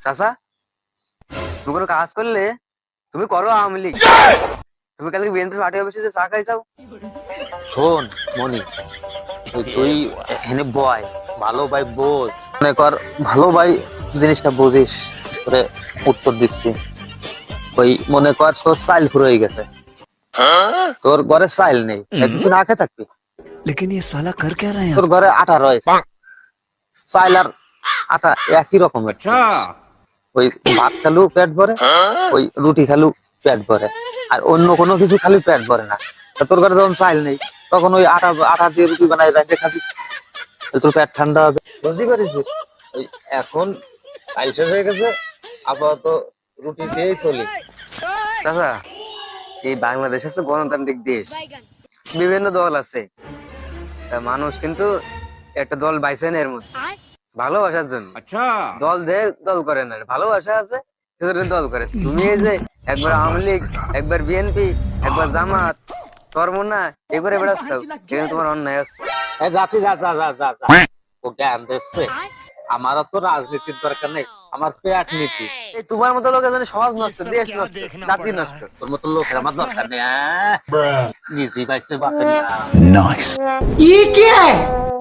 চাচা, তুমি কোনো কাজ করলে তুমি করো আওয়ামী লীগ। তুমি কালকে বিএনপি পার্টি অফিসে যে চা খাই যাও। শোন মনি, তুই এখানে বয়, ভালো ভাই বোঝ, মনে কর ভালো ভাই জিনিসটা বুঝিস, তোরে উত্তর দিচ্ছি। ওই মনে কর তোর চাইল ফুরিয়ে গেছে, তোর ঘরে চাইল নেই, কিছু না খেয়ে থাকবি। लेकिन ये साला कर क्या रहा है তোর ঘরে আটা রয়েছে, চাইল আর আটা একই রকমের। ওই ভাত খালু পেট ভরে, ওই রুটি খালু পেট ভরে, আর অন্য কোনো কিছু খালি পেট ভরে না। তা তোর ঘরে যখন চাইল নেই, তখন ওই আটা আটা দিয়ে রুটি বানাই রাখতে খাবি, তোর পেট ঠান্ডা হবে। বুঝতে পারিস? ওই এখন চাইল শেষ হয়ে গেছে, আপাতত রুটি দিয়েই চলি। চাচা, এই বাংলাদেশ হচ্ছে গণতান্ত্রিক দেশ, বিভিন্ন দল আছে, তা মানুষ কিন্তু একটা দল বাইছে না এর মধ্যে ভালোবাসার জন্য। দল দেয় দল করে না, ভালোবাসা আছে সেজন্য দল করে। তুমি এই যে একবার আওয়ামী লীগ, একবার বিএনপি, একবার জামাত, চরমোনা এবারে বেড়াচ্ছ, কিন্তু তোমার অন্যায় আছে। যাচ্ছি, যা যা যা যা যা। ও জ্ঞান দিচ্ছে, আমারও তো রাজনীতির দরকার নেই, আমার পেট নীতি। এই তোমার মতো লোকের জন্য সমাজ নষ্ট, দেশ নষ্ট, জাতি নষ্ট। তোর মতো লোকের আমার দরকার নেই। নিজেই পাইছে বাপের। नाइस। ये क्या है?